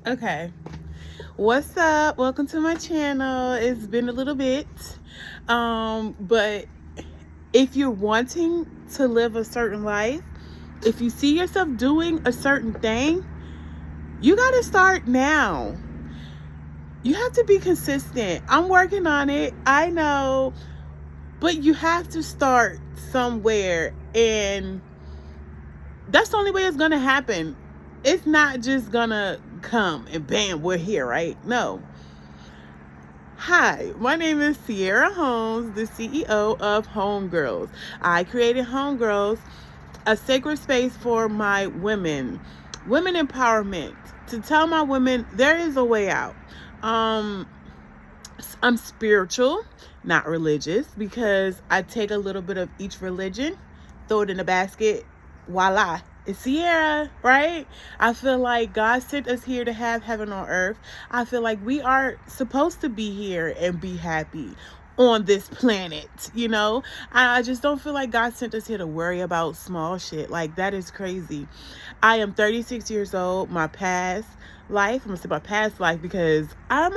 Okay. What's up? Welcome to my channel. It's been a little bit. But if you're wanting to live a certain life, if you see yourself doing a certain thing, you got to start now. You have to be consistent. I'm working on it. I know. But you have to start somewhere, and that's the only way it's going to happen. It's not just going to come and bam, we're here, right? No. Hi, my name is Sierra Holmes, the CEO of Homegirls. I created Homegirls, a sacred space for my women empowerment, to tell my women there is a way out. I'm spiritual, not religious, because I take a little bit of each religion, throw it in a basket, voila, it's Sierra, right? I feel like God sent us here to have heaven on earth. I feel like we are supposed to be here and be happy on this planet, you know? I just don't feel like God sent us here to worry about small shit. Like, that is crazy. I am 36 years old. My past life, I'm gonna say my past life, because I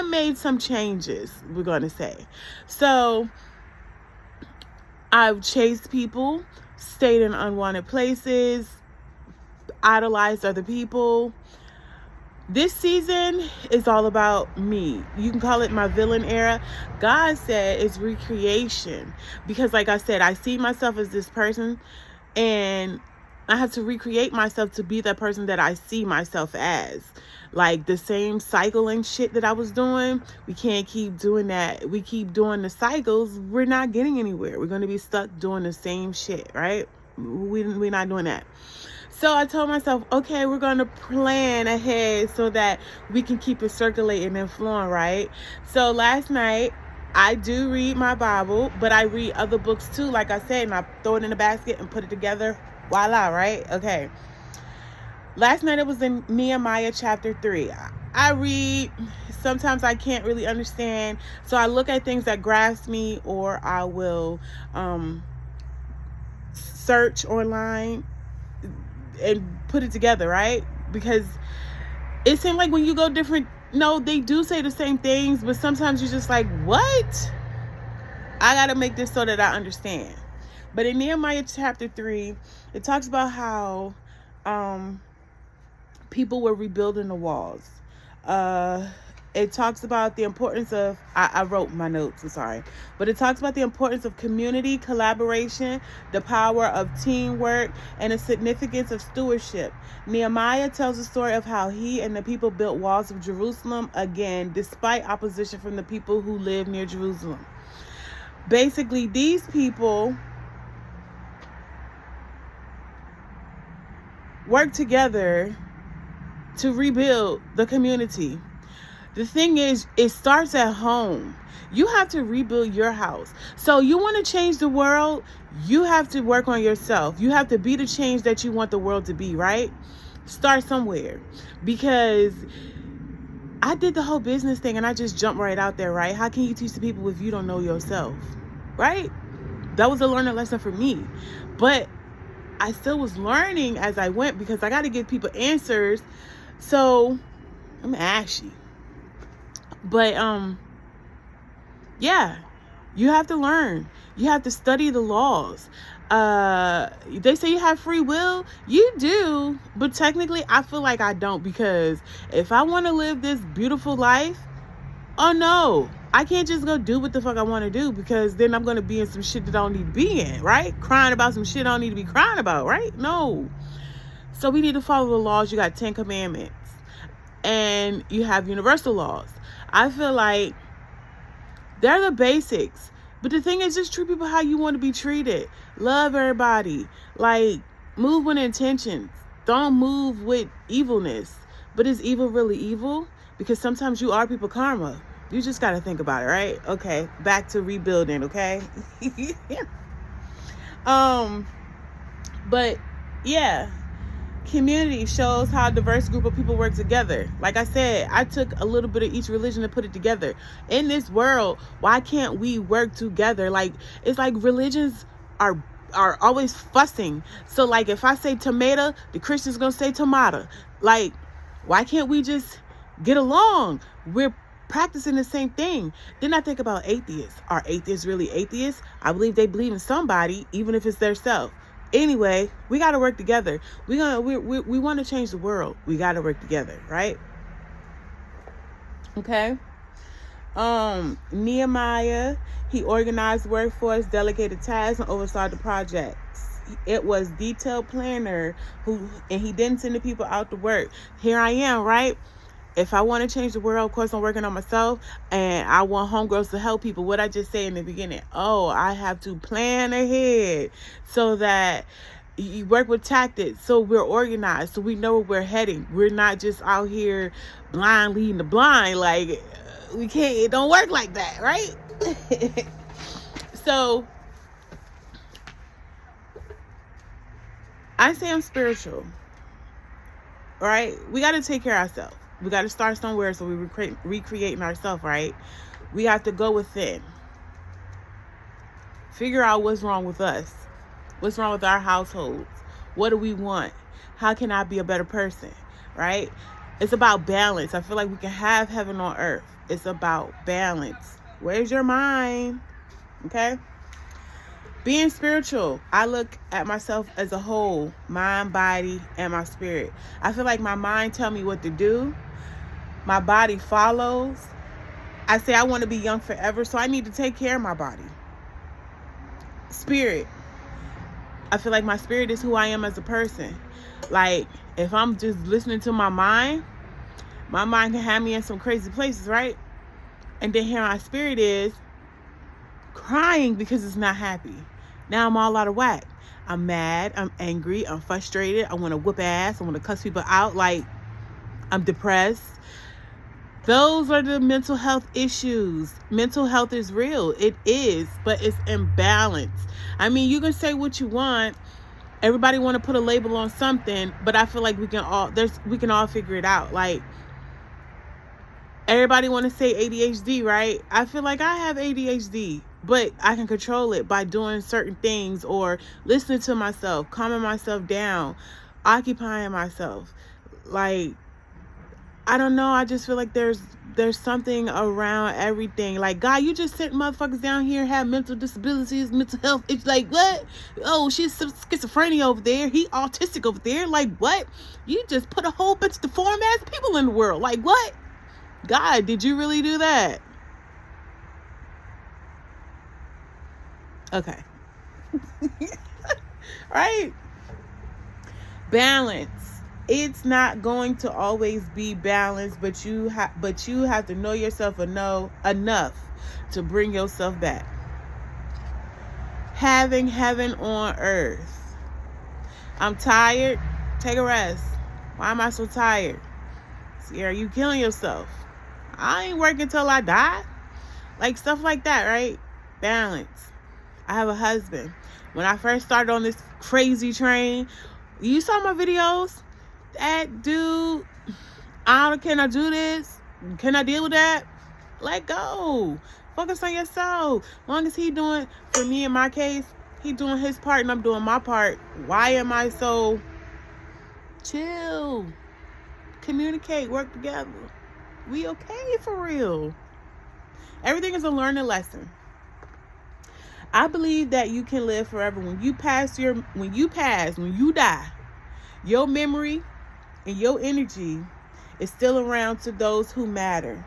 made some changes, we're gonna say. So I've chased people, stayed in unwanted places, idolized other people. This season is all about me. You can call it my villain era. God said it's recreation, because like I said, I see myself as this person, and I have to recreate myself to be that person that I see myself as. Like, the same cycling shit that I was doing, we can't keep doing that. We keep doing the cycles, we're not getting anywhere. We're going to be stuck doing the same shit, right? We're not doing that. So I told myself, okay, we're going to plan ahead so that we can keep it circulating and flowing, right? So last night, I do read my Bible, but I read other books too, like I said, and I throw it in a basket and put it together. Voila, right? Okay. Last night it was in Nehemiah chapter 3. I read, sometimes I can't really understand, so I look at things that grasp me, or I will search online and put it together, right? Because it seems like when you go different, no, they do say the same things, but sometimes you're just like, what? I gotta make this so that I understand. But in Nehemiah chapter 3, it talks about how people were rebuilding the walls. It talks about the importance of, I wrote my notes, I'm sorry, but it talks about the importance of community collaboration, the power of teamwork, and the significance of stewardship. Nehemiah tells the story of how he and the people built walls of Jerusalem again, despite opposition from the people who live near Jerusalem. Basically, these people work together to rebuild the community. The thing is, it starts at home. You have to rebuild your house. So you want to change the world, you have to work on yourself. You have to be the change that you want the world to be, right? Start somewhere. Because I did the whole business thing and I just jumped right out there, right? How can you teach the people if you don't know yourself, right? That was a learning lesson for me. But I still was learning as I went, because I got to give people answers. So I'm ashy. But yeah, you have to learn. You have to study the laws. They say you have free will. You do, but technically I feel like I don't, because if I want to live this beautiful life, oh no, I can't just go do what the fuck I want to do, because then I'm going to be in some shit that I don't need to be in, right? Crying about some shit I don't need to be crying about, right? No. So we need to follow the laws. You got 10 commandments and you have universal laws. I feel like they're the basics. But the thing is, just treat people how you want to be treated. Love everybody. Like, move with intentions. Don't move with evilness. But is evil really evil? Because sometimes you are people karma. You just got to think about it, right? Okay, back to rebuilding, okay? But yeah, community shows how a diverse group of people work together. Like I said, I took a little bit of each religion and put it together. In this world, why can't we work together? Like, it's like religions are are always fussing. So like if I say tomato, the Christian's gonna say tomato. Like, why can't we just get along? We're practicing the same thing. Then I think about atheists. Are atheists really atheists? I believe they believe in somebody, even if it's their self. Anyway, we got to work together. We want to change the world. We got to work together, right? Okay. Nehemiah, he organized workforce, delegated tasks, and oversaw the projects. It was detailed planner and he didn't send the people out to work. Here I am, right? If I want to change the world, of course, I'm working on myself, and I want homegirls to help people. What I just said in the beginning, I have to plan ahead so that you work with tactics, so we're organized, so we know where we're heading. We're not just out here blind leading the blind. Like, we can't, it don't work like that, right? So I say I'm spiritual, right? We got to take care of ourselves. We got to start somewhere, so we recreating ourselves, right? We have to go within. Figure out what's wrong with us. What's wrong with our households? What do we want? How can I be a better person, right? It's about balance. I feel like we can have heaven on earth. It's about balance. Where's your mind? Okay? Being spiritual, I look at myself as a whole, mind, body, and my spirit. I feel like my mind tells me what to do. My body follows. I say I want to be young forever, so I need to take care of my body. Spirit. I feel like my spirit is who I am as a person. Like, if I'm just listening to my mind can have me in some crazy places, right? And then here my spirit is crying because it's not happy. Now I'm all out of whack. I'm mad. I'm angry. I'm frustrated. I want to whoop ass. I want to cuss people out. Like, I'm depressed. Those are the mental health issues. Mental health is real. It is, but it's imbalanced. I mean, you can say what you want. Everybody want to put a label on something, but I feel like we can all figure it out. Like, everybody want to say ADHD, right? I feel like I have ADHD, but I can control it by doing certain things or listening to myself, calming myself down, occupying myself. Like, I don't know. I just feel like there's something around everything. Like, God, you just sent motherfuckers down here have mental disabilities, mental health. It's like, what? Oh, she's schizophrenia over there. He autistic over there. Like, what? You just put a whole bunch of deformed ass people in the world. Like, what? God, did you really do that? Okay. Right? Balance. It's not going to always be balanced, but you have to know yourself and know enough to bring yourself back. Having heaven on earth. I'm tired. Take a rest. Why am I so tired? See, are you killing yourself? I ain't working till I die. Like, stuff like that, right? Balance. I have a husband. When I first started on this crazy train, you saw my videos. That dude, can I do this? Can I deal with that? Let go. Focus on yourself. As long as he doing, for me in my case, he doing his part and I'm doing my part. Why am I so chill? Communicate, work together. We okay for real. Everything is a learning lesson. I believe that you can live forever. When you die, your memory and your energy is still around to those who matter.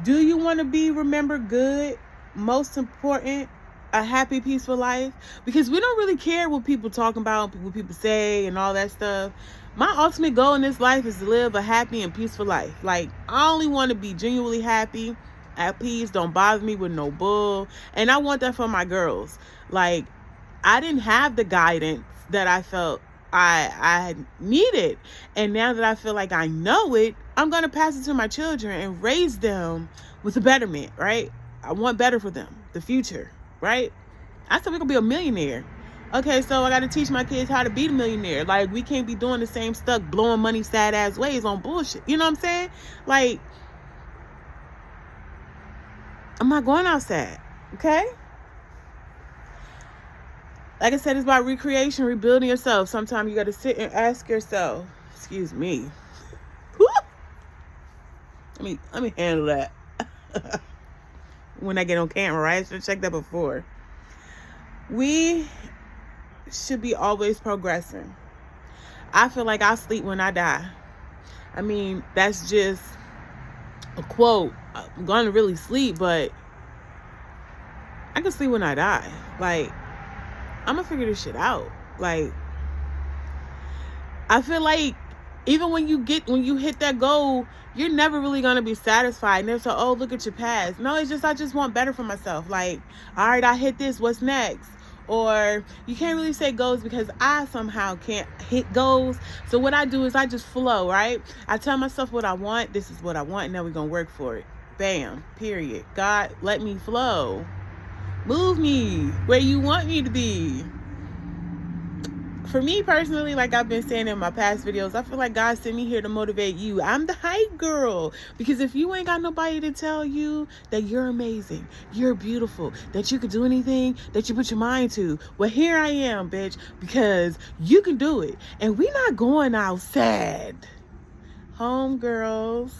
Do you want to be remembered good? Most important, a happy, peaceful life? Because we don't really care what people talk about, what people say, and all that stuff. My ultimate goal in this life is to live a happy and peaceful life. Like, I only want to be genuinely happy, at peace, don't bother me with no bull. And I want that for my girls. Like, I didn't have the guidance that I felt I needed. And now that I feel like I know it, I'm going to pass it to my children and raise them with a betterment, right? I want better for them, the future, right? I said we're going to be a millionaire. Okay, so I got to teach my kids how to be a millionaire. Like, we can't be doing the same stuff, blowing money sad ass ways on bullshit. You know what I'm saying? Like, I'm not going outside, okay? Like I said, it's about recreation, rebuilding yourself. Sometimes you got to sit and ask yourself, excuse me. Let me handle that. When I get on camera, right? I should have checked that before. We should be always progressing. I feel like I'll sleep when I die. I mean, that's just a quote. I'm going to really sleep, but I can sleep when I die. Like, I'm going to figure this shit out. Like, I feel like even when you hit that goal, you're never really going to be satisfied. Never say, oh, look at your past. No, it's just, I just want better for myself. Like, all right, I hit this. What's next? Or you can't really say goals because I somehow can't hit goals. So what I do is I just flow, right? I tell myself what I want. This is what I want. And now we're going to work for it. Bam. Period. God, let me flow. Move me where you want me to be. For me personally, like I've been saying in my past videos, I feel like God sent me here to motivate you. I'm the hype girl. Because if you ain't got nobody to tell you that you're amazing, you're beautiful, that you can do anything that you put your mind to, well, here I am, bitch, because you can do it. And we not going out sad. Home girls.